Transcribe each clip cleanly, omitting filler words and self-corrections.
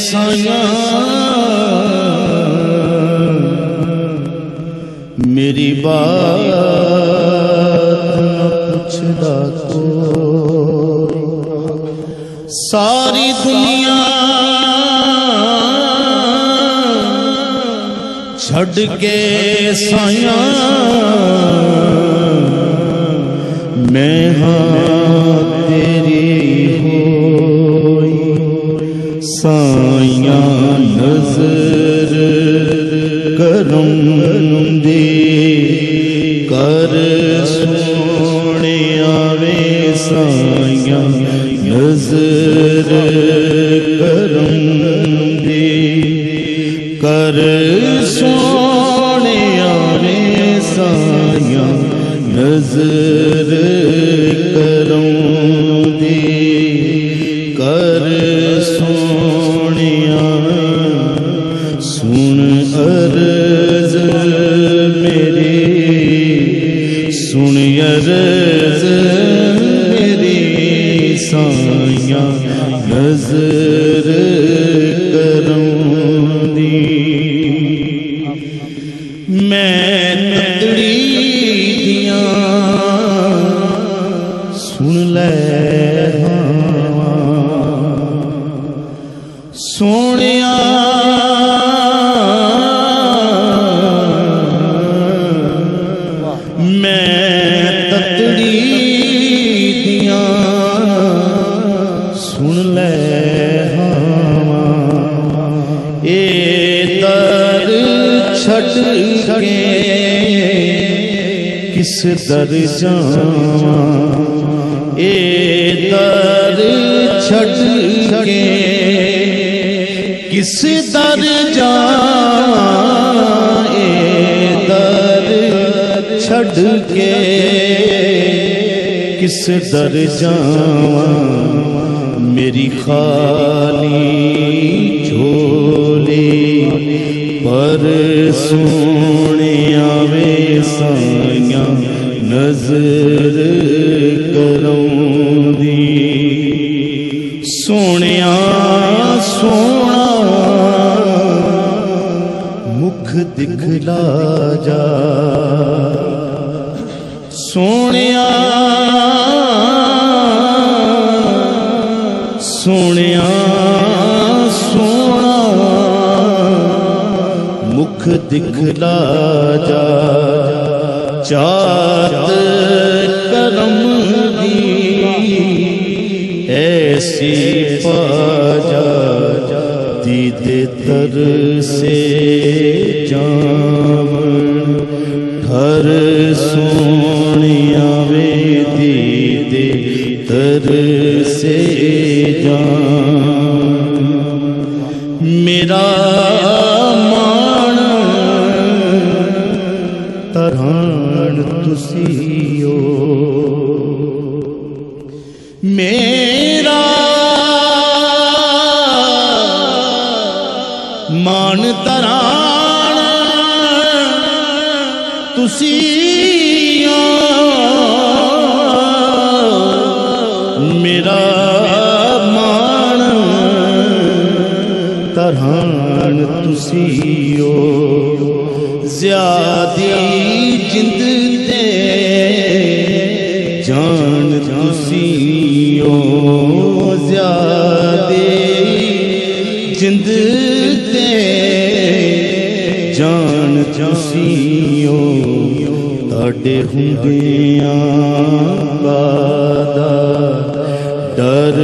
साया मेरी बात न पुछदा को सारी दुनिया छड़ के साया मैं हाँ तेरी होई साया नजर करम दे कर सोने आवे साया नजर करम दे कर सोने आवे साया नजर करम दे कर सोने सुन अर्ज मेरी सुन अर्ज मेरी साया नजर करम दी मैं तकड़ी दिया सुन ले सोनिया मैं तकड़ी दिया सुन ले ए दर छड़ के किस दर जावा ए दर छड़ के किस दर जावा ए दर छड़ के किस दर जावा मेरी खाली झोली पर सोने आवे साया नजर करम दी सोनिया सोना मुख दिखला जा सोनिया सोनिया सोना मुख दिखला जा चात करम दी ऐसी पाजा दीदे तर से जावन घर सोने आवे दीदे तर से जान मेरा मान तरहान तुसियो मेरा मान तरान तुसियो मेरा मान तरहान तुसियो ज़्यादी जिंद ते जान तुसियो ज़्यादी जिंद ते जान तुसियो ताडे हुंदियां बादा डर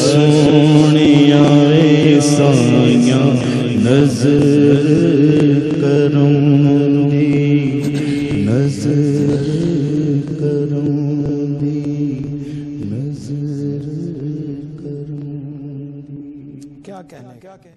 सोने आवे साया नजर करम दी नजर करम दी नजर करम दी क्या कहना